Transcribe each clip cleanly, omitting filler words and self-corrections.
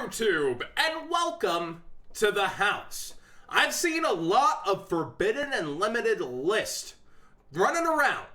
YouTube, and welcome to the house. I've seen a lot of forbidden and limited lists running around,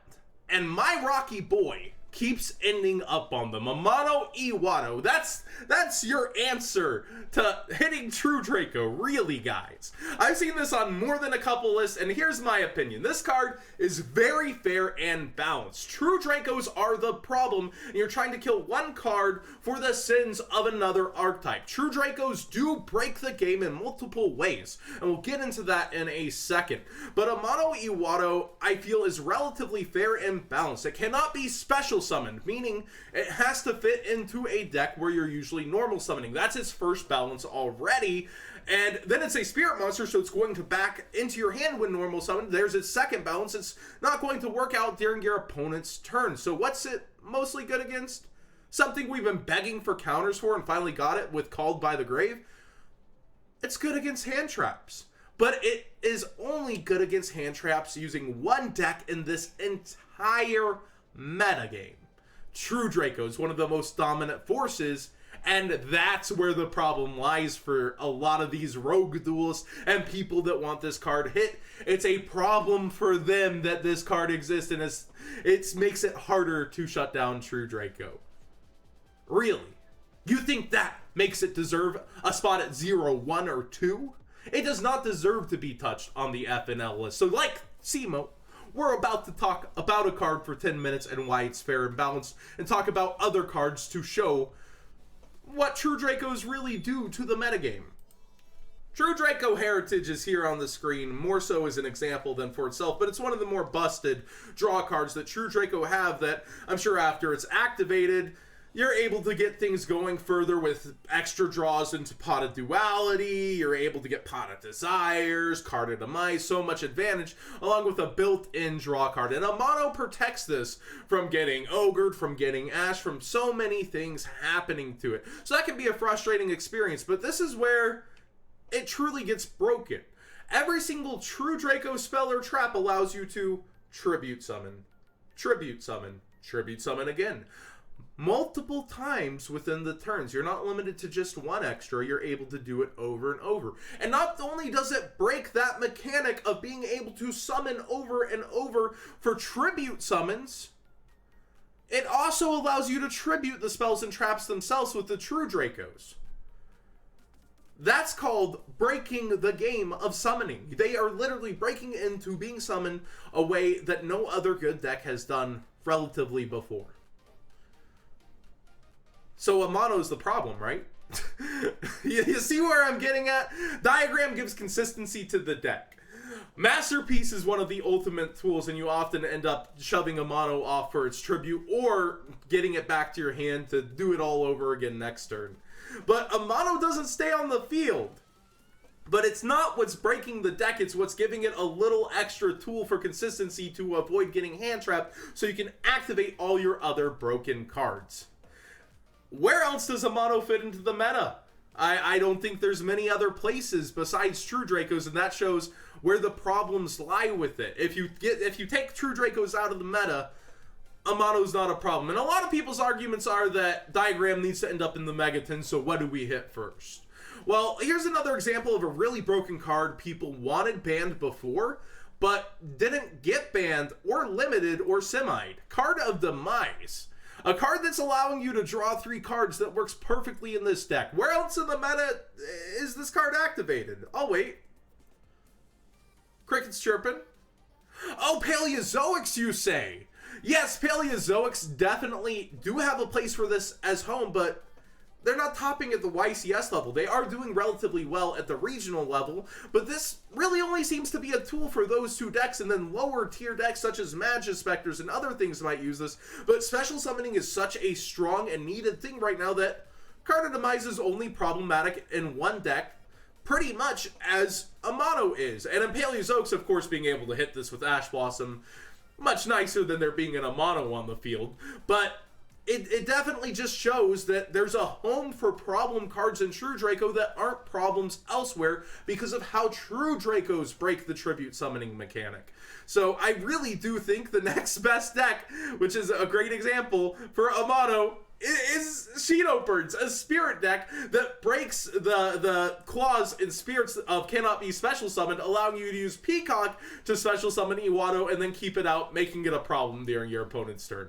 and my Rocky boy keeps ending up on them. AMANO IWATO. That's your answer to hitting True Draco, really, guys. I've seen this on more than a couple lists, and here's my opinion. This card is very fair and balanced. True Dracos are the problem, and you're trying to kill one card for the sins of another archetype. True Dracos do break the game in multiple ways, and we'll get into that in a second. But AMANO IWATO, I feel, is relatively fair and balanced. It cannot be special summoned, meaning it has to fit into a deck where you're usually normal summoning. That's its first balance already. And then it's a spirit monster, so it's going to back into your hand when normal summoned. There's its second balance. It's not going to work out during your opponent's turn. So what's it mostly good against? Something we've been begging for counters for and finally got it with Called by the Grave. It's good against hand traps. But it is only good against hand traps using one deck in this entire metagame. True Draco is one of the most dominant forces, and that's where the problem lies for a lot of these rogue duelists and people that want this card hit. It's a problem for them that this card exists, and it makes it harder to shut down True Draco. Really? You think that makes it deserve a spot at 0, 1, or 2? It does not deserve to be touched on the FNL list. So like Cmote, we're about to talk about a card for 10 minutes and why it's fair and balanced, and talk about other cards to show what True Dracos really do to the metagame. True Draco Heritage is here on the screen, more so as an example than for itself, but it's one of the more busted draw cards that True Draco have that I'm sure after it's activated, you're able to get things going further with extra draws into Pot of Duality. You're able to get Pot of Desires, Card of Demise, so much advantage, along with a built-in draw card. And AMANO protects this from getting ogred, from getting ash, from so many things happening to it. So that can be a frustrating experience, but this is where it truly gets broken. Every single True Draco spell or trap allows you to Tribute Summon, Tribute Summon, Tribute Summon again. Multiple times within the turns. You're not limited to just one extra. You're able to do it over and over. And not only does it break that mechanic of being able to summon over and over for tribute summons, it also allows you to tribute the spells and traps themselves with the True Dracos. That's called breaking the game of summoning. They are literally breaking into being summoned a way that no other good deck has done relatively before. So AMANO is the problem, right? You see where I'm getting at? Diagram gives consistency to the deck. Masterpiece is one of the ultimate tools, and you often end up shoving AMANO off for its tribute or getting it back to your hand to do it all over again next turn. But AMANO doesn't stay on the field. But it's not what's breaking the deck, it's what's giving it a little extra tool for consistency to avoid getting hand trapped so you can activate all your other broken cards. Where else does AMANO fit into the meta? I don't think there's many other places besides True Dracos, and that shows where the problems lie with it. If you take True Dracos out of the meta, AMANO's not a problem. And a lot of people's arguments are that Diagram needs to end up in the Megaton, so what do we hit first? Well, here's another example of a really broken card people wanted banned before, but didn't get banned or limited or semi'd. Card of Demise. A card that's allowing you to draw 3 cards that works perfectly in this deck. Where else in the meta is this card activated? I'll wait. Crickets chirping. Oh, Paleozoics, you say? Yes, Paleozoics definitely do have a place for this as home, but they're not topping at the YCS level. They are doing relatively well at the regional level, but this really only seems to be a tool for those 2 decks, and then lower tier decks such as Magispectors and other things might use this. But special summoning is such a strong and needed thing right now that Card of Demise is only problematic in one deck, pretty much as AMANO is. And in Paleozoics, of course, being able to hit this with Ash Blossom, much nicer than there being an AMANO on the field. But it definitely just shows that there's a home for problem cards in True Draco that aren't problems elsewhere because of how True Dracos break the tribute summoning mechanic. So I really do think the next best deck, which is a great example for AMANO, is Cnote Birds, a spirit deck that breaks the clause in spirits of cannot be special summoned, allowing you to use Peacock to special summon IWATO and then keep it out, making it a problem during your opponent's turn.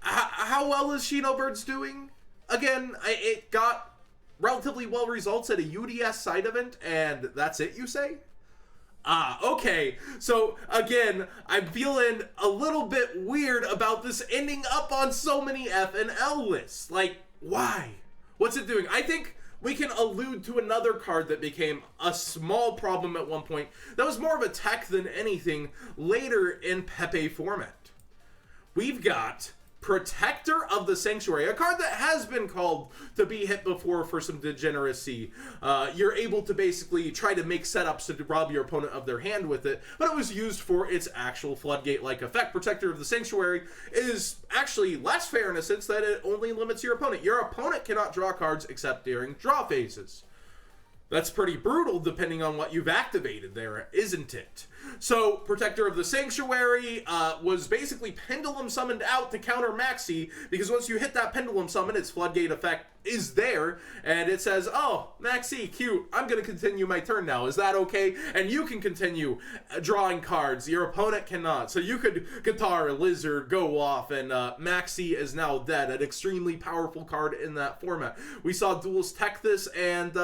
How well is Cnote Birds doing? Again, it got relatively well results at a UDS side event, and that's it, you say? Okay. So, again, I'm feeling a little bit weird about this ending up on so many F and L lists. Like, why? What's it doing? I think we can allude to another card that became a small problem at one point that was more of a tech than anything later in Pepe format. We've got Protector of the Sanctuary, a card that has been called to be hit before for some degeneracy. You're able to basically try to make setups to rob your opponent of their hand with it, but it was used for its actual floodgate-like effect. Protector of the Sanctuary is actually less fair in a sense that it only limits your opponent. Your opponent cannot draw cards except during draw phases. That's pretty brutal depending on what you've activated there, isn't it? So, Protector of the Sanctuary was basically Pendulum summoned out to counter Maxi, because once you hit that Pendulum summon, its Floodgate effect is there, and it says, oh, Maxi, cute, I'm going to continue my turn now. Is that okay? And you can continue drawing cards. Your opponent cannot. So you could Guitar, Lizard, go off, and Maxi is now dead. An extremely powerful card in that format. We saw Duels tech this, and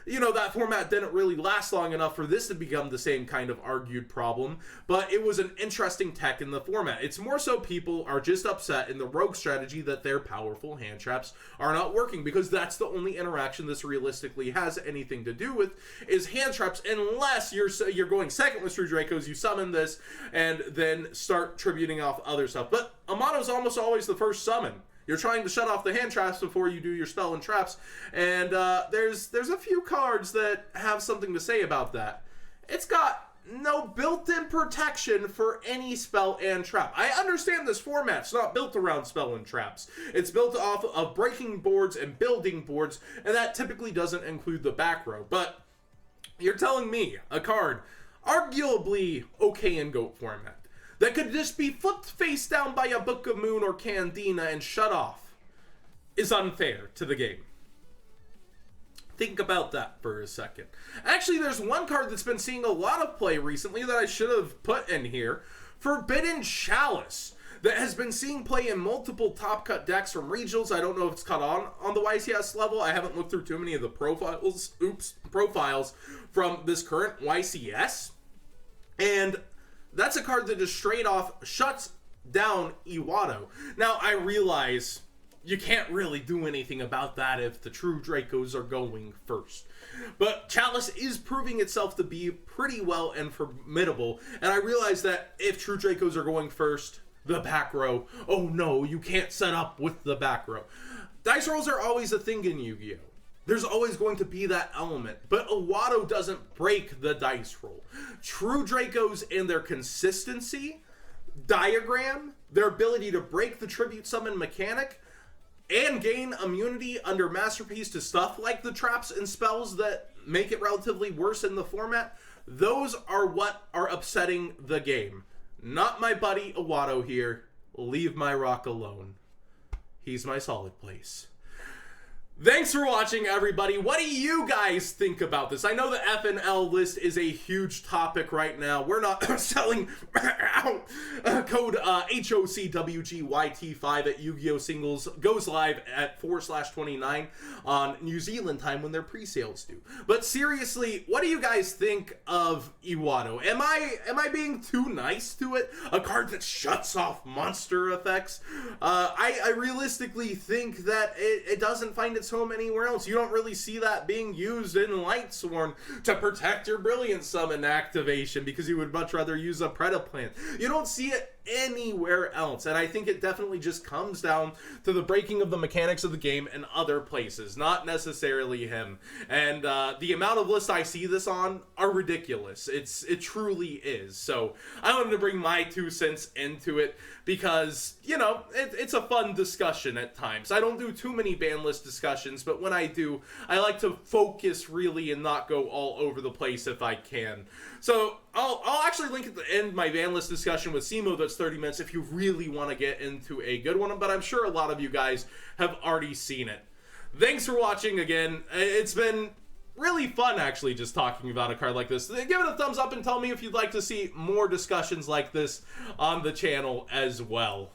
you know, that format didn't really last long enough for this to become the same kind of argued problem, but it was an interesting tech in the format. It's more so people are just upset in the rogue strategy that their powerful hand traps are not working, because that's the only interaction this realistically has anything to do with, is hand traps, unless you're going second with True Dracos, you summon this, and then start tributing off other stuff. But AMANO's almost always the first summon. You're trying to shut off the hand traps before you do your spell and traps, and there's a few cards that have something to say about that. It's got no built-in protection for any spell and trap. I understand this format's not built around spell and traps. It's built off of breaking boards and building boards, and that typically doesn't include the back row. But you're telling me a card, arguably okay in GOAT format, that could just be flipped face down by a Book of Moon or Candina and shut off, is unfair to the game. Think about that for a second. Actually, there's one card that's been seeing a lot of play recently that I should have put in here. Forbidden Chalice, that has been seeing play in multiple top cut decks from regionals. I don't know if it's cut on the YCS level. I haven't looked through too many of the profiles from this current YCS. And that's a card that just straight off shuts down IWATO. Now, I realize you can't really do anything about that if the True Dracos are going first. But Chalice is proving itself to be pretty well and formidable. And I realize that if True Dracos are going first, the back row, oh no, you can't set up with the back row. Dice rolls are always a thing in Yu-Gi-Oh! There's always going to be that element, but IWATO doesn't break the dice roll. True Dracos and their consistency, diagram, their ability to break the tribute summon mechanic, and gain immunity under Masterpiece to stuff like the traps and spells that make it relatively worse in the format, those are what are upsetting the game. Not my buddy IWATO here. Leave my rock alone. He's my solid place. Thanks for watching, everybody. What do you guys think about this? I know the FNL list is a huge topic right now. We're not selling code HOCWGYT5 at Yu-Gi-Oh! Singles goes live at 4/29 on New Zealand time when their pre-sales do. But seriously, what do you guys think of IWATO? Am I being too nice to it? A card that shuts off monster effects? I realistically think that it doesn't find its home anywhere else. You don't really see that being used in Lightsworn to protect your Brilliant Summon activation because you would much rather use a Predaplant. You don't see it anywhere else, and I think it definitely just comes down to the breaking of the mechanics of the game in other places, not necessarily him. And the amount of lists I see this on are ridiculous. It truly is. So I wanted to bring my 2 cents into it because, you know, it's a fun discussion at times. I don't do too many ban list discussions, but when I do, I like to focus really and not go all over the place if I can. So I'll actually link at the end my ban list discussion with Simo that's those 30 minutes if you really want to get into a good one, but I'm sure a lot of you guys have already seen it. Thanks for watching again. It's been really fun, actually, just talking about a card like this. Give it a thumbs up and tell me if you'd like to see more discussions like this on the channel as well.